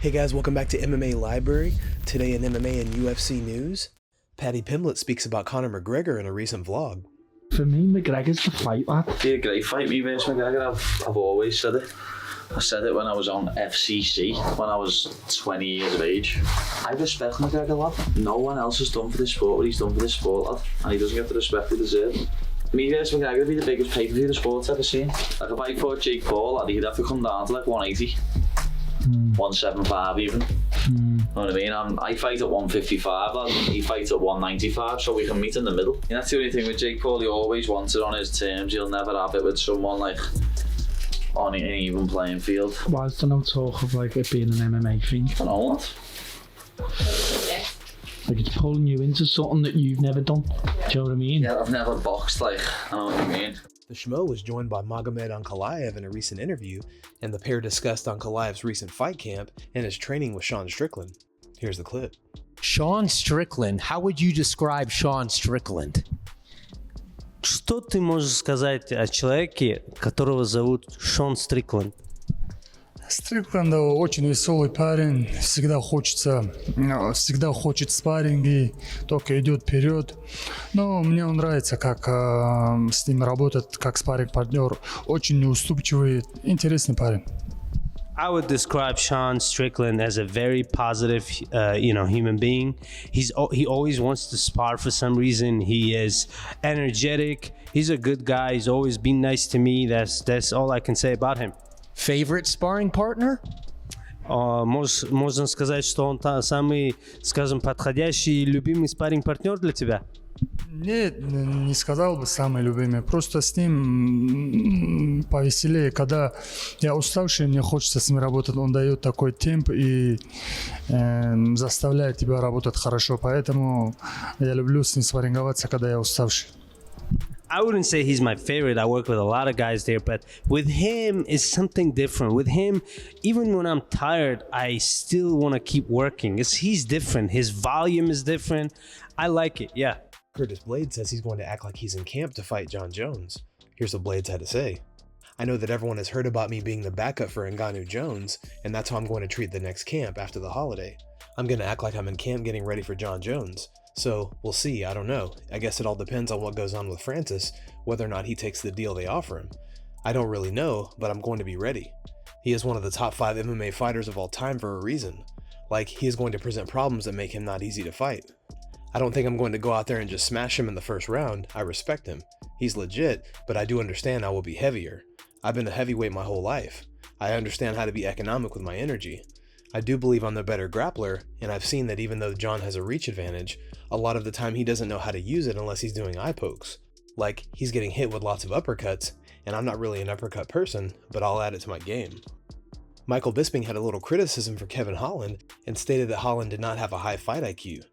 Hey guys, welcome back to MMA Library. Today in MMA and UFC news, Paddy Pimblett speaks about Conor McGregor in a recent vlog. For me, McGregor's the fight, lad. Be a great fight, me versus McGregor. I've always said it. I said it when I was on FCC, when I was 20 years of age. I respect McGregor, lad. No one else has done for this sport what he's done for this sport, lad. And he doesn't get the respect he deserves. Me versus McGregor would be the biggest pay-per-view the sport's ever seen. Like if I fought Jake Paul, lad, he'd have to come down to like 180. 175 even. You know what I mean? I fight at 155, lad. He fights at 195, so we can meet in the middle. And that's the only thing with Jake Paul, he always wants it on his terms. He'll never have it with someone like on an even playing field. Why is there no talk of like it being an MMA thing? I don't know what. Like it's pulling you into something that you've never done. Do you know what I mean? Yeah, I've never boxed, like, I know what you mean. The Schmo was joined by Magomed Ankalaev in a recent interview, and the pair discussed Ankalaev's recent fight camp and his training with Sean Strickland. Here's the clip. Sean Strickland. How would you describe Sean Strickland? Что ты можешь сказать о человеке, которого зовут Шон Стрикленд? Стрикленд очень веселый парень, всегда хочет спарринги, только идет вперед. Но мне он нравится, как с ним работать, как спарринг-партнер. Очень неуступчивый, интересный парень. I would describe Sean Strickland as a very positive, human being. He always wants to spar for some reason. He is energetic. He's a good guy. He's always been nice to me. That's all I can say about him. Favorite sparring partner? Можно сказать, что он самый, скажем, подходящий и любимый спарринг-партнер для тебя? Нет, не сказал бы самый любимый. Просто с ним повеселее. Когда я уставший, мне хочется с ним работать. Он дает такой темп и заставляет тебя работать хорошо. Поэтому я люблю с ним спарринговаться, когда я уставший. I wouldn't say he's my favorite. I work with a lot of guys there, but with him it's something different. With him, even when I'm tired, I still want to keep working. He's different. His volume is different. I like it, yeah. Curtis Blaydes says he's going to act like he's in camp to fight John Jones. Here's what Blaydes had to say. I know that everyone has heard about me being the backup for Ngannou Jones, and that's how I'm going to treat the next camp after the holiday. I'm going to act like I'm in camp getting ready for John Jones. So, we'll see, I don't know. I guess it all depends on what goes on with Francis, whether or not he takes the deal they offer him. I don't really know, but I'm going to be ready. He is one of the top 5 MMA fighters of all time for a reason. Like, he is going to present problems that make him not easy to fight. I don't think I'm going to go out there and just smash him in the first round. I respect him. He's legit, but I do understand I will be heavier. I've been a heavyweight my whole life. I understand how to be economic with my energy. I do believe I'm the better grappler, and I've seen that even though John has a reach advantage, a lot of the time he doesn't know how to use it unless he's doing eye pokes. Like, he's getting hit with lots of uppercuts, and I'm not really an uppercut person, but I'll add it to my game. Michael Bisping had a little criticism for Kevin Holland and stated that Holland did not have a high fight IQ.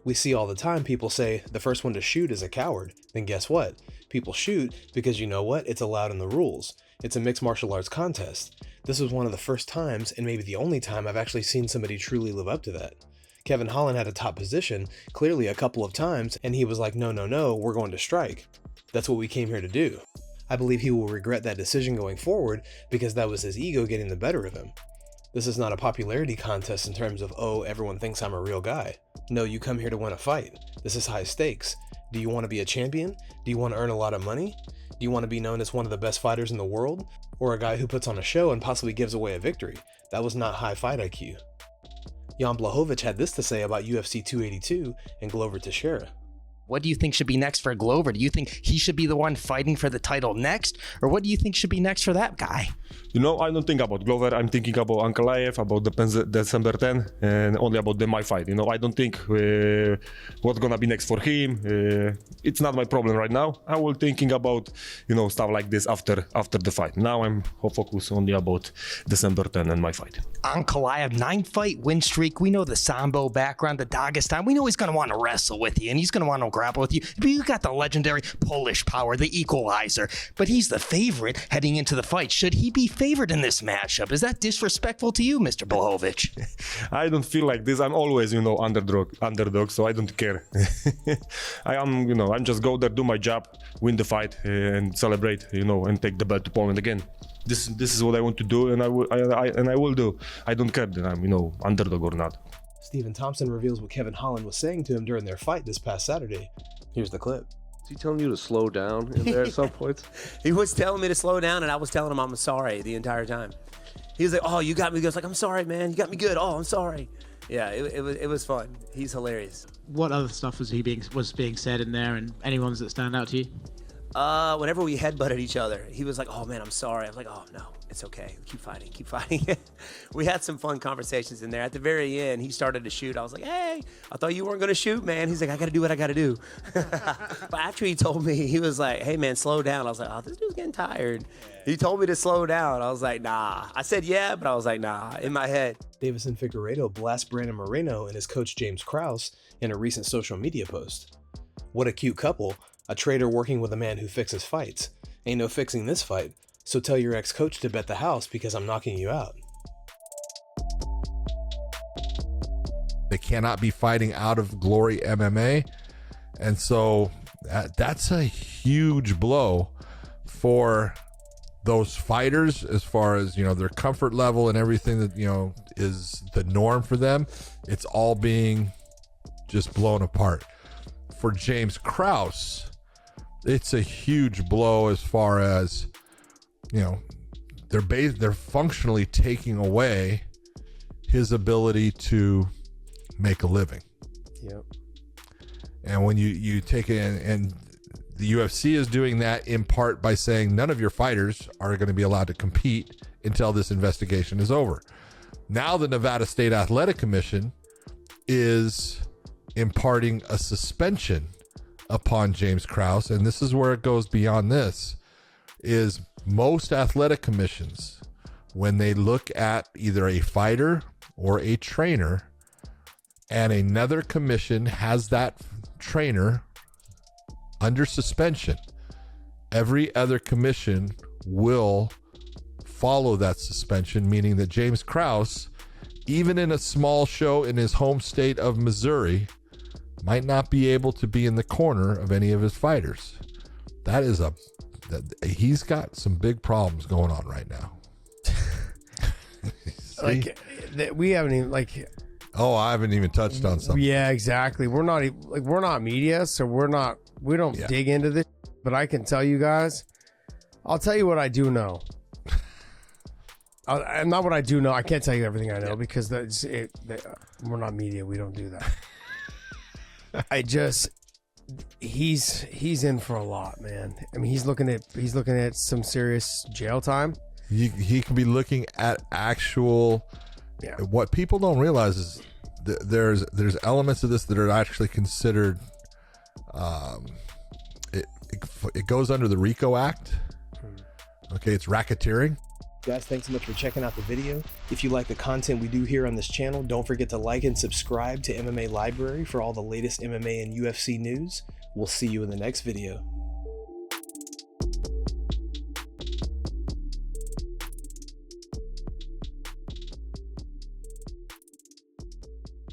We see all the time people say the first one to shoot is a coward. Then guess what? People shoot because you know what? It's allowed in the rules. It's a mixed martial arts contest. This was one of the first times, and maybe the only time, I've actually seen somebody truly live up to that. Kevin Holland had a top position, clearly a couple of times, and he was like, no, we're going to strike. That's what we came here to do. I believe he will regret that decision going forward because that was his ego getting the better of him. This is not a popularity contest in terms of, oh, everyone thinks I'm a real guy. No, you come here to win a fight. This is high stakes. Do you want to be a champion? Do you want to earn a lot of money? Do you want to be known as one of the best fighters in the world? Or a guy who puts on a show and possibly gives away a victory? That was not high fight IQ. Jan Blachowicz had this to say about UFC 282 and Glover Teixeira. What do you think should be next for Glover? Do you think he should be the one fighting for the title next? Or what do you think should be next for that guy? You know, I don't think about Glover. I'm thinking about Ankalaev, about December 10, and only about my fight. You know, I don't think what's gonna be next for him. It's not my problem right now. I was thinking about, stuff like this after the fight. Now I'm focused only about December 10 and my fight. Ankalaev, 9-fight win streak. We know the Sambo background, the Dagestan. We know he's going to want to wrestle with you, and he's going to want to grapple with you. But you got the legendary Polish power, the equalizer. But he's the favorite heading into the fight. Should he be favored in this matchup? Is that disrespectful to you, Mr. Blachowicz? I don't feel like this. I'm always, underdog, so I don't care. I'm just go there, do my job, win the fight, and celebrate, and take the belt to Poland again. this is what I want to do, and I will do. I don't care that I'm, you know, underdog or not. Stephen Thompson reveals what Kevin Holland was saying to him during their fight this past Saturday. Here's the clip. Is he telling you to slow down in there at some points? He was telling me to slow down, and I was telling him I'm sorry the entire time. He was like, "Oh, you got me." He goes like, "I'm sorry, man. You got me good. Oh, I'm sorry." Yeah, it was fun. He's hilarious. What other stuff was being said in there, and any ones that stand out to you? Whenever we headbutted each other, he was like, "Oh man, I'm sorry." I was like, "Oh no, it's okay. Keep fighting, keep fighting." We had some fun conversations in there. At the very end, he started to shoot. I was like, "Hey, I thought you weren't gonna shoot, man." He's like, "I gotta do what I gotta do." But after he told me, he was like, "Hey man, slow down." I was like, "Oh, this dude's getting tired." He told me to slow down. I was like, "Nah." I said yeah, but I was like, "Nah," in my head. Davison Figueiredo blasts Brandon Moreno and his coach James Krause in a recent social media post. What a cute couple. A trader working with a man who fixes fights. Ain't no fixing this fight, so tell your ex-coach to bet the house because I'm knocking you out. They cannot be fighting out of Glory MMA, and so that's a huge blow for those fighters as far as, you know, their comfort level and everything that, you know, is the norm for them. It's all being just blown apart. For James Krause, it's a huge blow as far as, you know, they're functionally taking away his ability to make a living. Yep. And when you take it and the UFC is doing that in part by saying none of your fighters are going to be allowed to compete until this investigation is over. Now the Nevada State Athletic Commission is imparting a suspension upon James Krause, and this is where it goes beyond this, is most athletic commissions, when they look at either a fighter or a trainer and another commission has that trainer under suspension, every other commission will follow that suspension, meaning that James Krause, even in a small show in his home state of Missouri, might not be able to be in the corner of any of his fighters. He's got some big problems going on right now. Like we haven't even Oh, I haven't even touched on something. Yeah, exactly. We're not media, so we don't dig into this. But I can tell you guys, I'll tell you what I do know. And not what I do know. I can't tell you everything I know because we're not media. We don't do that. He's in for a lot, man. I mean, he's looking at some serious jail time. He could be looking at actual. Yeah. What people don't realize is there's elements of this that are actually considered. It goes under the RICO Act. Okay, it's racketeering. Guys, thanks so much for checking out the video. If you like the content we do here on this channel, don't forget to like and subscribe to MMA Library for all the latest MMA and UFC news. We'll see you in the next video.